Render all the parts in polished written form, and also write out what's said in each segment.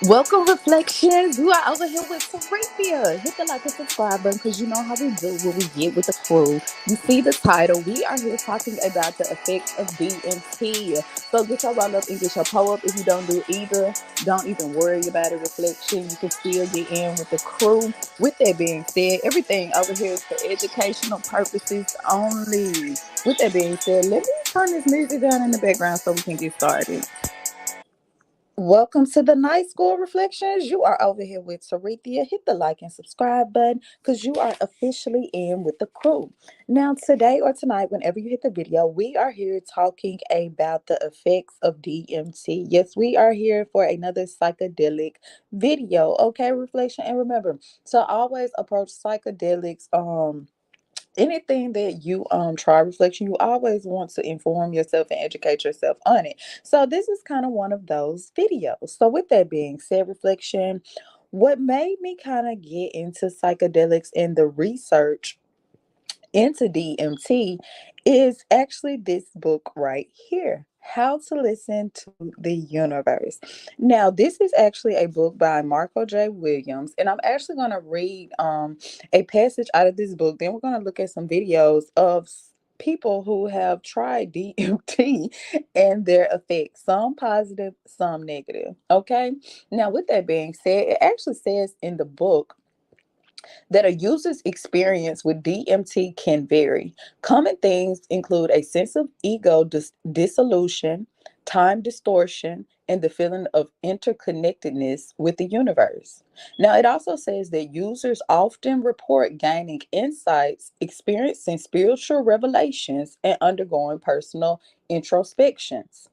Welcome, Reflections. You are over here with Terapia. Hit the like and subscribe button because you know how we do when we get with the crew. You see the title. We are here talking about the effects of DMT. So get your roll up and get your pull up. If you don't do either, don't even worry about it. Reflection. You can still get in with the crew. With that being said, everything over here is for educational purposes only. With that being said, let me turn this music down in the background so we can get started. Welcome to the Night School Reflections. You are over here with Sarethia. Hit the like and subscribe button because you are officially in with the crew. Now, today or tonight, whenever you hit the video, we are here talking about the effects of DMT. Yes, we are here for another psychedelic video. Okay, reflection. And remember to always approach psychedelics anything that you try reflection, you always want to inform yourself and educate yourself on it. So this is kind of one of those videos. So with that being said, reflection, what made me kind of get into psychedelics and the research into DMT is actually this book right here. How to Listen to the Universe. Now, this is actually a book by Marco J. Williams, and I'm actually going to read a passage out of this book. Then we're going to look at some videos of people who have tried DMT and their effects, some positive, some negative. Okay. Now, with that being said, it actually says in the book that a user's experience with DMT can vary. Common things include a sense of ego dissolution, time distortion, and the feeling of interconnectedness with the universe. Now, it also says that users often report gaining insights, experiencing spiritual revelations, and undergoing personal introspections.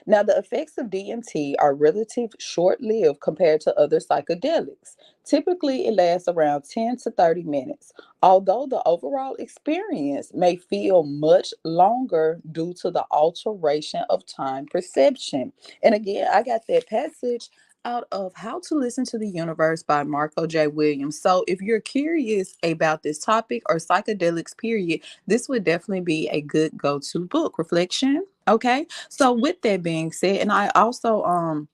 Now, the effects of DMT are relatively short lived compared to other psychedelics. Typically, it lasts around 10 to 30 minutes, although the overall experience may feel much longer due to the alteration of time perception. And again, I got that passage out of How to Listen to the Universe by Marco J. Williams. So, if you're curious about this topic or psychedelics, period, this would definitely be a good go to book. Reflection. Okay. So with that being said, and I also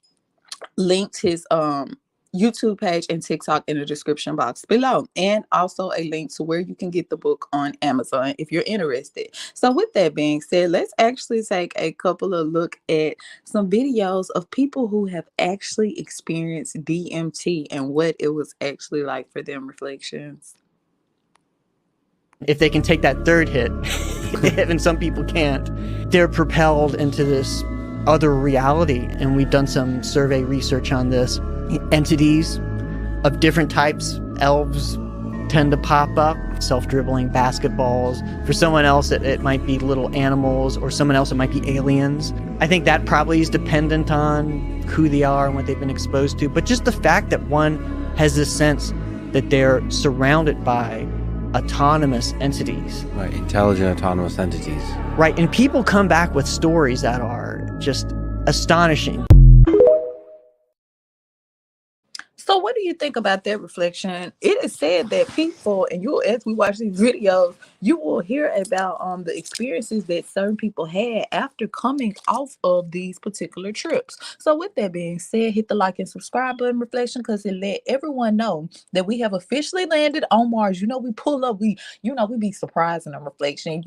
linked his YouTube page and TikTok in the description box below, and also a link to where you can get the book on Amazon if you're interested. So with that being said, let's actually take a couple of look at some videos of people who have actually experienced DMT and what it was actually like for them. Reflections. If they can take that third hit, and some people can't, they're propelled into this other reality. And we've done some survey research on this. Entities of different types, elves tend to pop up, self-dribbling basketballs. For someone else, it might be little animals, or someone else, it might be aliens. I think that probably is dependent on who they are and what they've been exposed to. But just the fact that one has this sense that they're surrounded by autonomous entities. Right, intelligent autonomous entities. Right, and people come back with stories that are just astonishing. So what do you think about that, reflection? It is said that people, and you, as we watch these videos, you will hear about the experiences that certain people had after coming off of these particular trips. So with that being said, hit the like and subscribe button, reflection, because it let everyone know that we have officially landed on Mars. You know, we pull up, we be surprising them, reflection.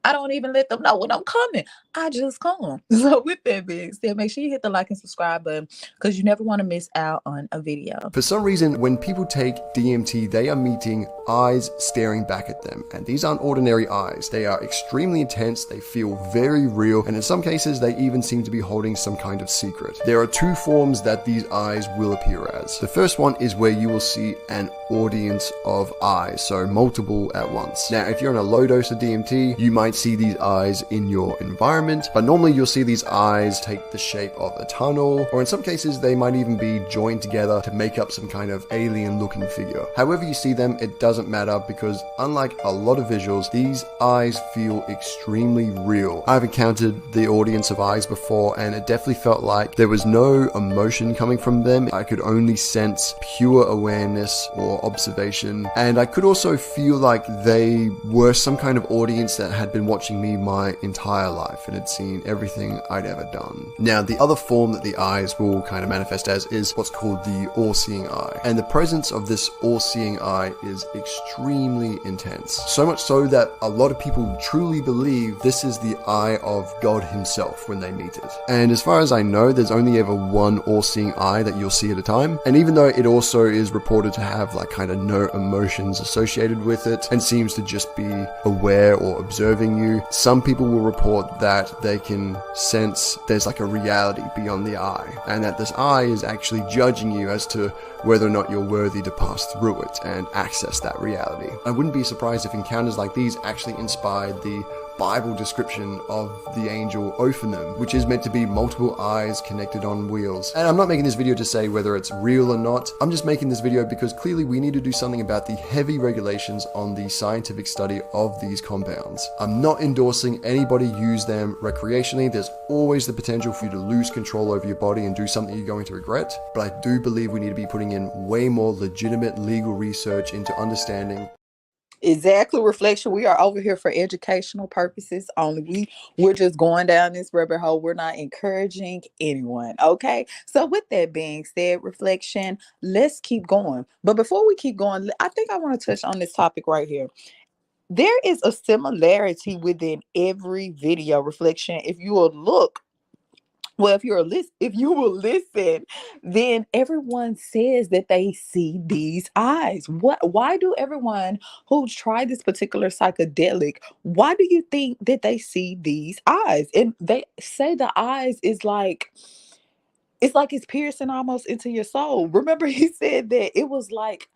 I don't even let them know when I'm coming. I just come. So with that being said, make sure you hit the like and subscribe button because you never want to miss out on a video. For some reason, when people take DMT, they are meeting eyes staring back at them. And these aren't ordinary eyes. They are extremely intense. They feel very real. And in some cases, they even seem to be holding some kind of secret. There are two forms that these eyes will appear as. The first one is where you will see an audience of eyes, so multiple at once. Now, if you're on a low dose of DMT, you might see these eyes in your environment, but normally you'll see these eyes take the shape of a tunnel, or in some cases they might even be joined together to make up some kind of alien looking figure. However you see them, it doesn't matter, because unlike a lot of visuals, these eyes feel extremely real. I've encountered the audience of eyes before, and it definitely felt like there was no emotion coming from them. I could only sense pure awareness or observation, and I could also feel like they were some kind of audience that had been been watching me my entire life and had seen everything I'd ever done. Now, the other form that the eyes will kind of manifest as is what's called the all-seeing eye. And the presence of this all-seeing eye is extremely intense. So much so that a lot of people truly believe this is the eye of God himself when they meet it. And as far as I know, there's only ever one all-seeing eye that you'll see at a time. And even though it also is reported to have like kind of no emotions associated with it and seems to just be aware or observing you, some people will report that they can sense there's like a reality beyond the eye, and that this eye is actually judging you as to whether or not you're worthy to pass through it and access that reality. I wouldn't be surprised if encounters like these actually inspired the Bible description of the angel Ophanim, which is meant to be multiple eyes connected on wheels. And I'm not making this video to say whether it's real or not. I'm just making this video because clearly we need to do something about the heavy regulations on the scientific study of these compounds. I'm not endorsing anybody use them recreationally. There's always the potential for you to lose control over your body and do something you're going to regret. But I do believe we need to be putting in way more legitimate legal research into understanding. Exactly, reflection. We are over here for educational purposes only. We're just going down this rabbit hole. We're not encouraging anyone. Okay. So with that being said, reflection, let's keep going. But before we keep going, I think I want to touch on this topic right here. There is a similarity within every video, reflection. If you will look, well, if you will listen, then everyone says that they see these eyes. Why do everyone who tried this particular psychedelic, why do you think that they see these eyes? And they say the eyes is like, it's like it's piercing almost into your soul. Remember, he said that it was like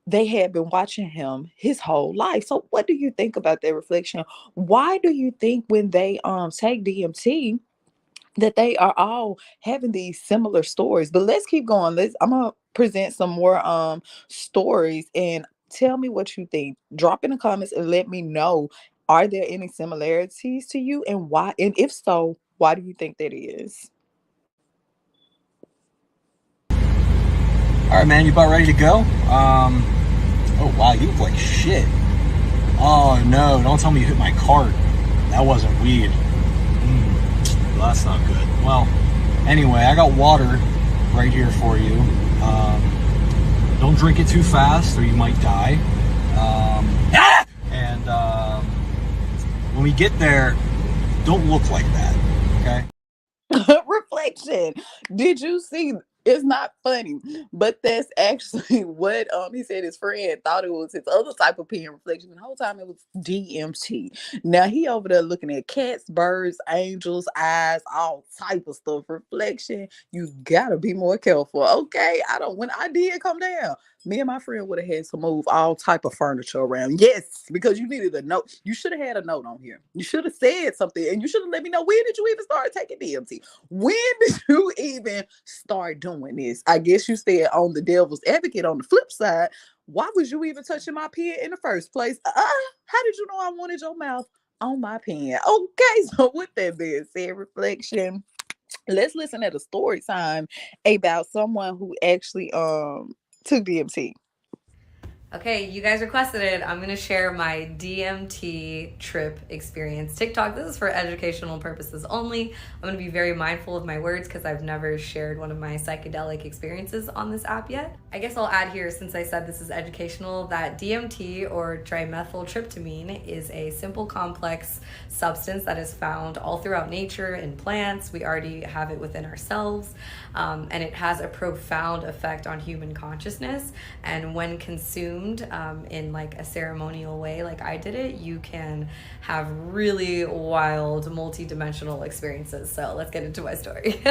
they had been watching him his whole life. So what do you think about that, reflection? Why do you think when they take DMT that they are all having these similar stories? But let's keep going. I'm gonna present some more stories and tell me what you think. Drop in the comments and let me know, are there any similarities to you, and why? And if so, why do you think that is? All right, man, you about ready to go? Oh wow, you look like shit. Oh no, don't tell me you hit my cart. That wasn't weed. Well, that's not good. Well, anyway, I got water right here for you. Don't drink it too fast or you might die. And when we get there, don't look like that, okay? Reflection. Did you see? It's not funny, but that's actually what he said his friend thought it was his other type of pen, reflection. The whole time it was DMT. Now he over there looking at cats, birds, angels, eyes, all type of stuff. Reflection. You gotta be more careful. Okay. When I did come down, me and my friend would have had to move all type of furniture around. Yes, because you needed a note. You should have had a note on here. You should have said something, and you should have let me know, when did you even start taking DMT? When did you even start doing this? I guess you stayed on the devil's advocate. On the flip side, why was you even touching my pen in the first place? How did you know I wanted your mouth on my pen? Okay, so with that being said, reflection, let's listen at a story time about someone who actually took DMT. Okay, you guys requested it. I'm going to share my DMT trip experience. TikTok, this is for educational purposes only. I'm going to be very mindful of my words because I've never shared one of my psychedelic experiences on this app yet. I guess I'll add here, since I said this is educational, that DMT, or dimethyltryptamine, is a simple complex substance that is found all throughout nature, in plants. We already have it within ourselves, and it has a profound effect on human consciousness. And when consumed in like a ceremonial way, like I did it, you can have really wild multi-dimensional experiences. So let's get into my story.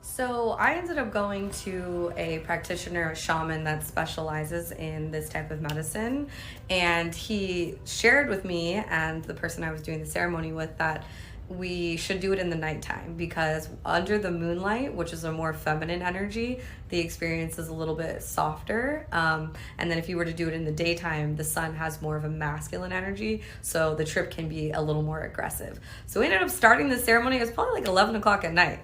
So I ended up going to a practitioner, a shaman that specializes in this type of medicine, and he shared with me and the person I was doing the ceremony with that we should do it in the nighttime, because under the moonlight, which is a more feminine energy, the experience is a little bit softer. And then if you were to do it in the daytime, the sun has more of a masculine energy, so the trip can be a little more aggressive. So we ended up starting the ceremony. It was probably like 11 o'clock at night.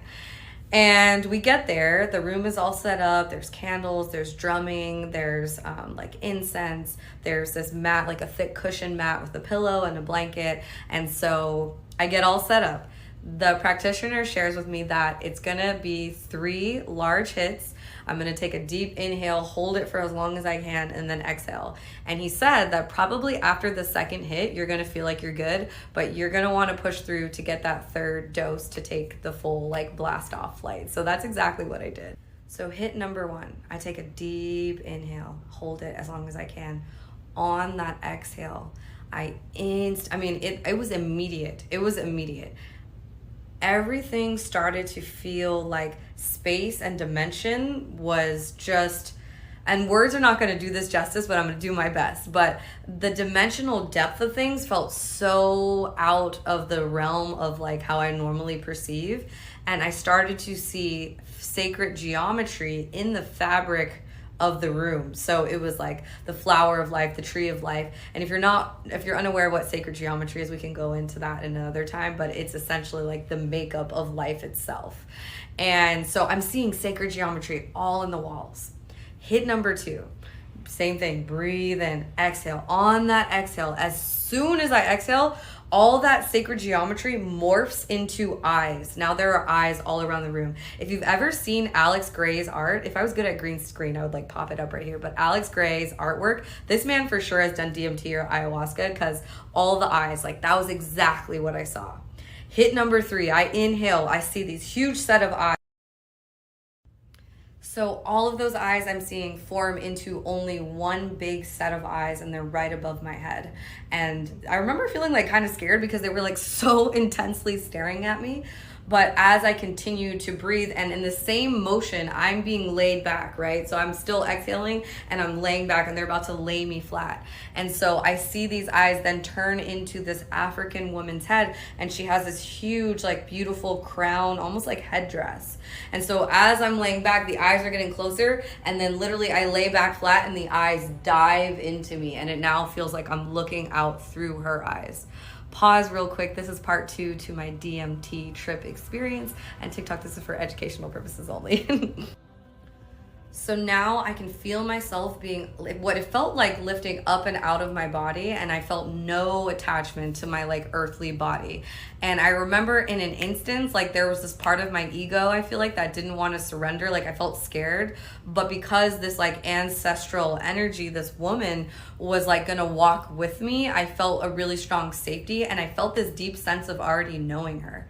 And we get there, the room is all set up, there's candles, there's drumming, there's like incense, there's this mat, like a thick cushion mat with a pillow and a blanket. And so I get all set up. The practitioner shares with me that it's gonna be 3 large hits. I'm gonna take a deep inhale, hold it for as long as I can, and then exhale. And he said that probably after the second hit, you're gonna feel like you're good, but you're gonna wanna push through to get that 3rd dose to take the full like blast off flight. So that's exactly what I did. So hit number 1, I take a deep inhale, hold it as long as I can. On that exhale, it was immediate. It was immediate. Everything started to feel like space and dimension was just, and words are not going to do this justice, but I'm going to do my best. But the dimensional depth of things felt so out of the realm of like how I normally perceive. And I started to see sacred geometry in the fabric of the room. So it was like the flower of life, the tree of life. And if you're unaware of what sacred geometry is, we can go into that in another time, but it's essentially like the makeup of life itself. And so I'm seeing sacred geometry all in the walls. Hit number 2, same thing, breathe in, exhale. On that exhale, as soon as I exhale, all that sacred geometry morphs into eyes. Now there are eyes all around the room. If you've ever seen Alex Gray's art, if I was good at green screen, I would like pop it up right here. But Alex Gray's artwork, this man for sure has done DMT or ayahuasca, because all the eyes, like that was exactly what I saw. Hit number 3, I inhale, I see these huge set of eyes. So all of those eyes I'm seeing form into only one big set of eyes, and they're right above my head. And I remember feeling like kind of scared because they were like so intensely staring at me. But as I continue to breathe, and in the same motion, I'm being laid back, right? So I'm still exhaling and I'm laying back, and they're about to lay me flat. And so I see these eyes then turn into this African woman's head, and she has this huge, like beautiful crown, almost like headdress. And so as I'm laying back, the eyes are getting closer, and then literally I lay back flat and the eyes dive into me, and it now feels like I'm looking out through her eyes. Pause real quick. This is part 2 to my DMT trip experience, and TikTok, this is for educational purposes only. So now I can feel myself being what it felt like lifting up and out of my body, and I felt no attachment to my like earthly body. And I remember in an instance, like there was this part of my ego, I feel like, that didn't want to surrender. Like I felt scared, but because this like ancestral energy, this woman was like gonna walk with me, I felt a really strong safety, and I felt this deep sense of already knowing her.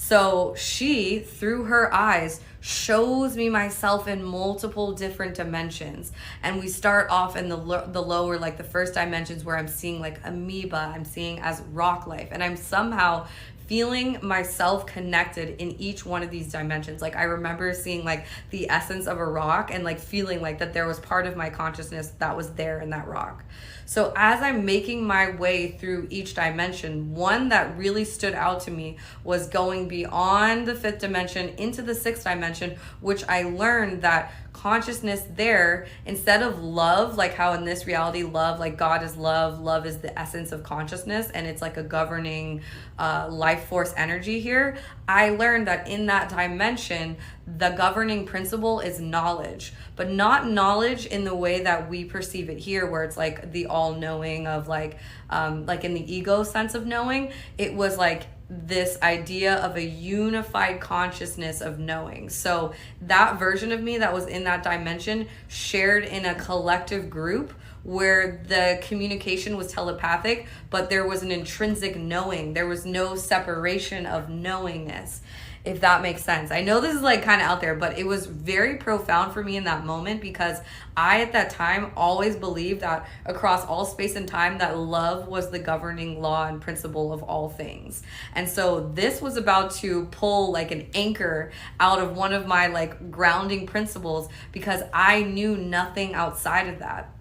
So she, through her eyes, shows me myself in multiple different dimensions. And we start off in the lower, like the first dimensions, where I'm seeing like amoeba, I'm seeing as rock life, and I'm somehow feeling myself connected in each one of these dimensions. Like I remember seeing like the essence of a rock, and like feeling like that there was part of my consciousness that was there in that rock. So as I'm making my way through each dimension, one that really stood out to me was going beyond the 5th dimension into the 6th dimension, which I learned that consciousness there, instead of love, like how in this reality, love, like God is love, love is the essence of consciousness, and it's like a governing life force energy here. I learned that in that dimension, the governing principle is knowledge, but not knowledge in the way that we perceive it here, where it's like the all-knowing of like in the ego sense of knowing. It was like this idea of a unified consciousness of knowing. So that version of me that was in that dimension shared in a collective group where the communication was telepathic, but there was an intrinsic knowing. There was no separation of knowingness, if that makes sense. I know this is like kind of out there, but it was very profound for me in that moment, because I at that time always believed that across all space and time that love was the governing law and principle of all things. And so this was about to pull like an anchor out of one of my like grounding principles, because I knew nothing outside of that.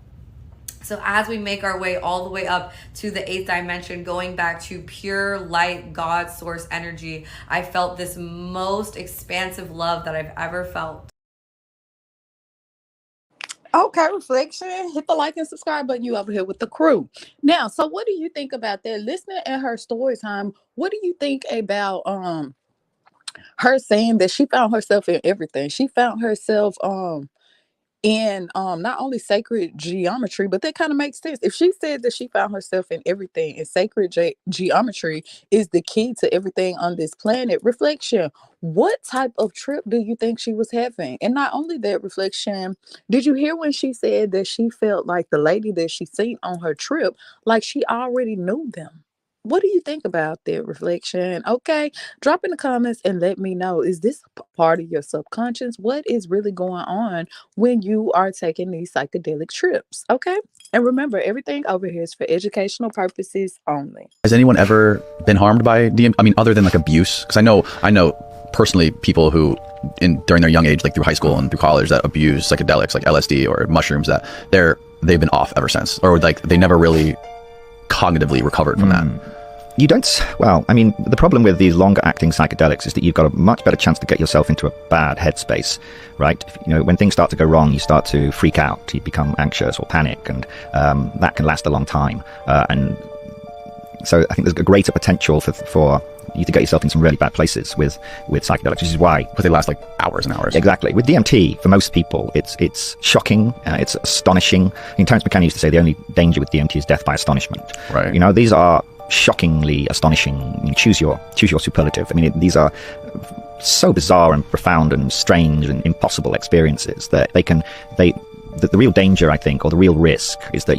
So as we make our way all the way up to the 8th dimension, going back to pure light, God source energy, I felt this most expansive love that I've ever felt. Okay, reflection. Hit the like and subscribe button. You over here with the crew. Now, so what do you think about that? Listening at her story time, what do you think about her saying that she found herself in everything. She found herself in not only sacred geometry, but that kind of makes sense. If she said that she found herself in everything, and sacred geometry is the key to everything on this planet, reflection, what type of trip do you think she was having? And not only that, reflection, did you hear when she said that she felt like the lady that she seen on her trip, like she already knew them? What do you think about that, reflection? Okay, drop in the comments and let me know. Is this part of your subconscious? What is really going on when you are taking these psychedelic trips? Okay. And remember, everything over here is for educational purposes only. Has anyone ever been harmed by DMT? I mean, other than like abuse? Because I know personally people who during their young age, like through high school and through college, that abuse psychedelics like LSD or mushrooms, that they've been off ever since, or like they never really cognitively recovered from that. You don't, well, I mean, the problem with these longer acting psychedelics is that you've got a much better chance to get yourself into a bad headspace, right? You know, when things start to go wrong, you start to freak out, you become anxious or panic, and that can last a long time. And so I think there's a greater potential for you to get yourself in some really bad places with psychedelics, which is why. Because they last like hours and hours. Exactly. With DMT, for most people, it's shocking, it's astonishing. Terence McKenna used to say the only danger with DMT is death by astonishment. Right. You know, these are shockingly astonishing. You choose your superlative. I mean, these are so bizarre and profound and strange and impossible experiences that the real danger, I think, or the real risk, is that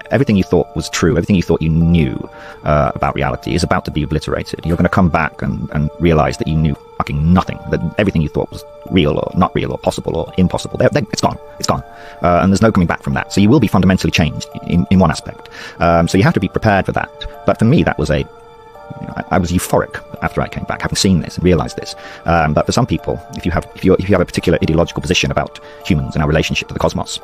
everything you thought was true, everything you thought you knew about reality is about to be obliterated. You're going to come back and realize that you knew fucking nothing, that everything you thought was real or not real or possible or impossible, it's gone. And there's no coming back from that. So you will be fundamentally changed in one aspect. So you have to be prepared for that. But for me, that was I was euphoric after I came back, having seen this and realized this. But for some people, if you have a particular ideological position about humans and our relationship to the cosmos,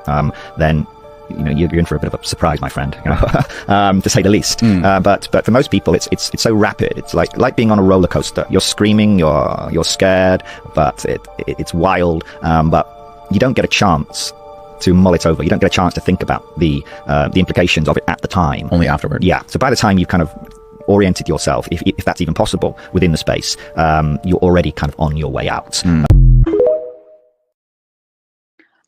then you're in for a bit of a surprise, my friend, to say the least. But for most people, it's so rapid. It's like being on a roller coaster. You're screaming, you're scared, but it's wild. But you don't get a chance to mull it over. You don't get a chance to think about the implications of it at the time. Only afterward. Yeah. So by the time you've kind of oriented yourself, if that's even possible within the space, you're already kind of on your way out.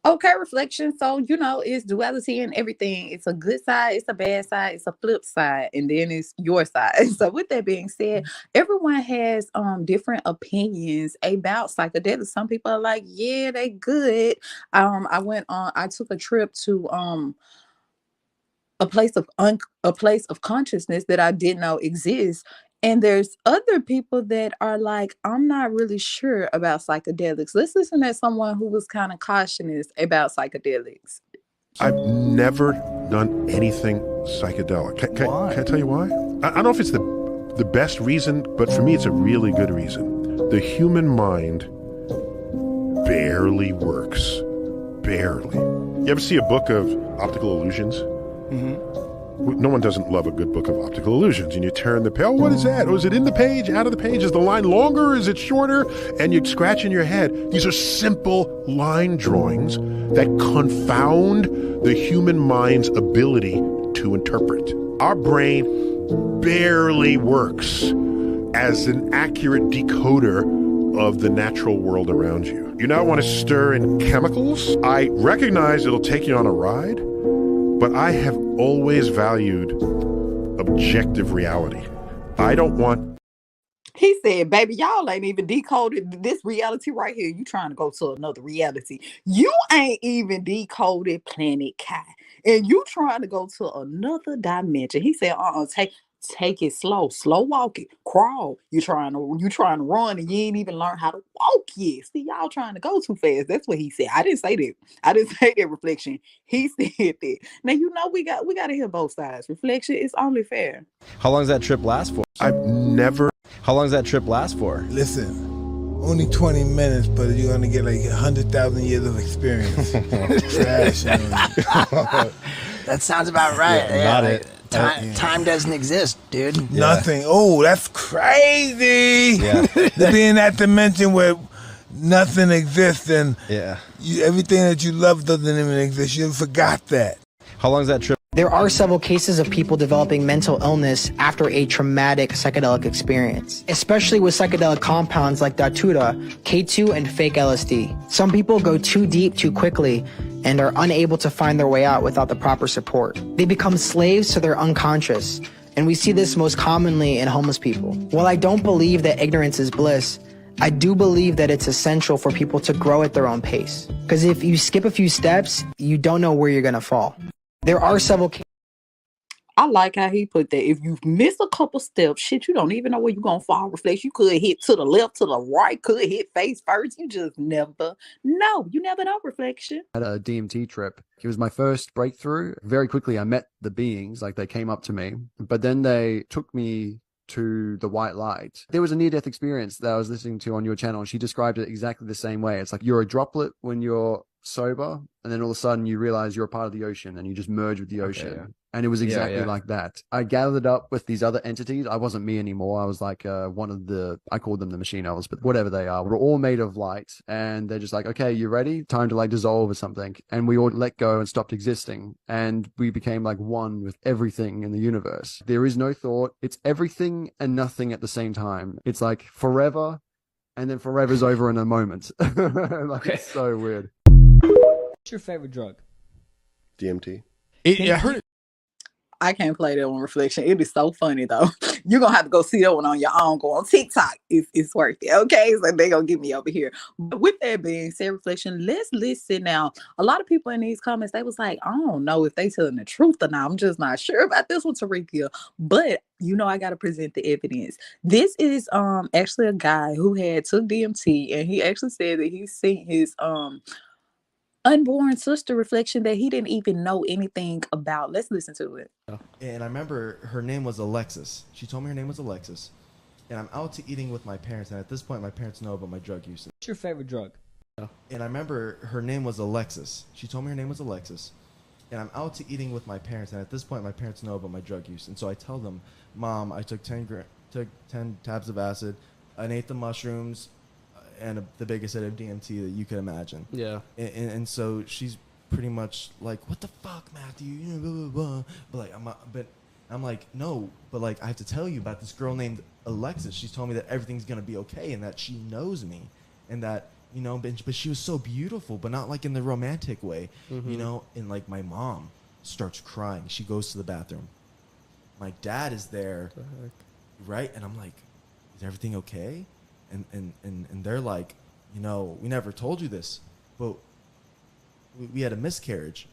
Okay, reflection. So, it's duality in everything. It's a good side, it's a bad side, it's a flip side, and then it's your side. So with that being said, everyone has different opinions about psychedelics. Some people are like, yeah, they good. I took a trip to a place of consciousness that I didn't know exists. And there's other people that are like, I'm not really sure about psychedelics. Let's listen to someone who was kind of cautious about psychedelics. I've never done anything psychedelic. Can I tell you why? I don't know if it's the best reason, but for me, it's a really good reason. The human mind barely works. Barely. You ever see a book of optical illusions? No one doesn't love a good book of optical illusions. And you turn the page, what is that? Oh, is it in the page, out of the page? Is the line longer? Is it shorter? And you scratch in your head. These are simple line drawings that confound the human mind's ability to interpret. Our brain barely works as an accurate decoder of the natural world around you. You now want to stir in chemicals? I recognize it'll take you on a ride, but I have always valued objective reality. I don't want... He said, baby, y'all ain't even decoded this reality right here. You trying to go to another reality. You ain't even decoded Planet Kai. And you trying to go to another dimension. He said, take it slow walk it, crawl. You trying to run and you ain't even learn how to walk yet. See, y'all trying to go too fast. That's what he said. I didn't say that. I didn't say that, reflection. He said that. Now we got to hear both sides. Reflection is only fair. How long does that trip last for? How long does that trip last for? Listen, only 20 minutes, but you're gonna get like 100,000 years of experience. Trash. That sounds about right. Yeah, not it. Time doesn't exist, dude. Yeah. Nothing. Oh, that's crazy. Yeah. To be in that dimension where nothing exists and everything that you love doesn't even exist. You forgot that. How long does that trip? There are several cases of people developing mental illness after a traumatic psychedelic experience, especially with psychedelic compounds like Datura, K2, and fake LSD. Some people go too deep too quickly and are unable to find their way out without the proper support. They become slaves to their unconscious, and we see this most commonly in homeless people. While I don't believe that ignorance is bliss, I do believe that it's essential for people to grow at their own pace. Because if you skip a few steps, you don't know where you're gonna fall. There are several I like how he put that. If you miss a couple steps, shit, you don't even know where you're gonna fall. Reflex. You could hit to the left, to the right, could hit face first. You just never know. You never know, Reflection. Had a DMT trip. It was my first breakthrough. Very quickly, I met the beings, like they came up to me, but then they took me to the white light. There was a near-death experience that I was listening to on your channel, and she described it exactly the same way. It's like you're a droplet when you're sober, and then all of a sudden you realize you're a part of the ocean and you just merge with the ocean. Okay, yeah. And it was exactly like that. I gathered up with these other entities. I wasn't me anymore. I was like one of the, I called them the machine elves, but whatever they are, we're all made of light. And they're just like, okay, you ready? Time to like dissolve or something. And we all let go and stopped existing. And we became like one with everything in the universe. There is no thought. It's everything and nothing at the same time. It's like forever, and then forever's over in a moment. Like, it's so weird. What's your favorite drug? DMT. I heard it. I can't play that on Reflection. It is so funny though. You're gonna have to go see that one on your own. Go on TikTok. It's worth it. Okay, so they gonna get me over here. But with that being said, Reflection, let's listen now. A lot of people in these comments, they was like, I don't know if they telling the truth or not. I'm just not sure about this one, Tarika. But you know, I gotta present the evidence. This is actually a guy who had took DMT, and he actually said that he seen his unborn sister, Reflection, that he didn't even know anything about. Let's listen to it. And I remember her name was Alexis. She told me her name was Alexis. And I'm out to eating with my parents. And at this point, my parents know about my drug usage. What's your favorite drug? And I remember her name was Alexis. She told me her name was Alexis. And I'm out to eating with my parents. And at this point, my parents know about my drug use. And so I tell them, Mom, I took 10 tabs of acid. I ate the mushrooms. And the biggest hit of DMT that you could imagine. Yeah. And so she's pretty much like, what the fuck, Matthew? You know, blah, blah, blah. But like, I'm like, no, but like, I have to tell you about this girl named Alexis. She's told me that everything's gonna be okay and that she knows me, and that, you know, but she was so beautiful, but not like in the romantic way, you know. And like, my mom starts crying. She goes to the bathroom. My dad is there, right? And I'm like, is everything okay? And they're like, you know, we never told you this, but we had a miscarriage,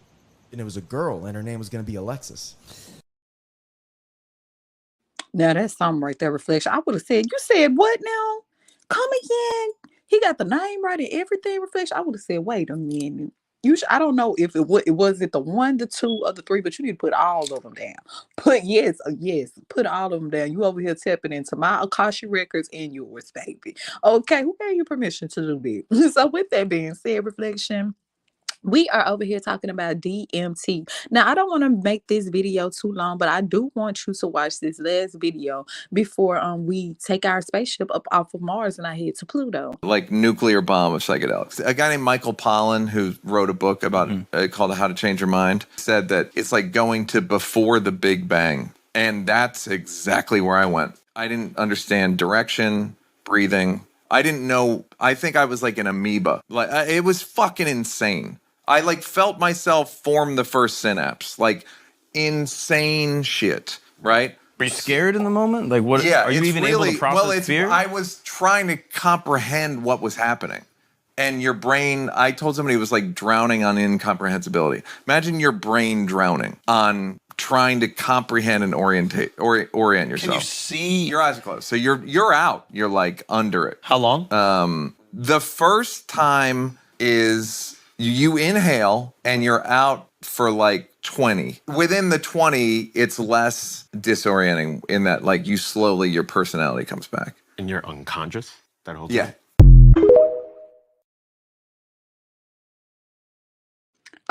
and it was a girl, and her name was going to be Alexis. Now that's something right there, Reflection. I would have said, you said what now? Come again? He got the name right and everything, Reflection. I would have said, wait a minute. I don't know if it was the 1, the 2, or the 3, but you need to put all of them down. Put all of them down. You over here tapping into my Akasha records and yours, baby. Okay, who gave you permission to do this? So with that being said, Reflection, we are over here talking about DMT. Now, I don't want to make this video too long, but I do want you to watch this last video before we take our spaceship up off of Mars and I head to Pluto. Like nuclear bomb of psychedelics. A guy named Michael Pollan, who wrote a book about called How to Change Your Mind, said that it's like going to before the Big Bang. And that's exactly where I went. I didn't understand direction, breathing. I didn't know. I think I was like an amoeba. Like it was fucking insane. I like felt myself form the first synapse, like insane shit, right? Were you scared in the moment? Like what? Yeah, are you even able to process fear? I was trying to comprehend what was happening. And your brain, I told somebody it was like drowning on incomprehensibility. Imagine your brain drowning on trying to comprehend and orient yourself. Can you see? Your eyes are closed. So you're out. You're like under it. How long? The first time is you inhale and you're out for like 20. Within the 20, it's less disorienting in that like you slowly, your personality comes back. And you're unconscious that whole time? Yeah.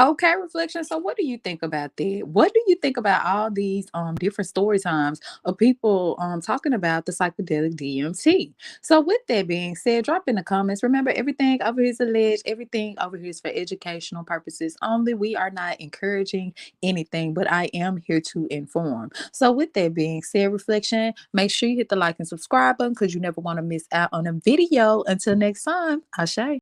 Okay, reflection. So what do you think about that? What do you think about all these different story times of people talking about the psychedelic DMT? So with that being said, drop in the comments. Remember, everything over here is alleged, everything over here is for educational purposes only. We are not encouraging anything, but I am here to inform. So with that being said, reflection, make sure you hit the like and subscribe button because you never want to miss out on a video. Until next time, Ashe.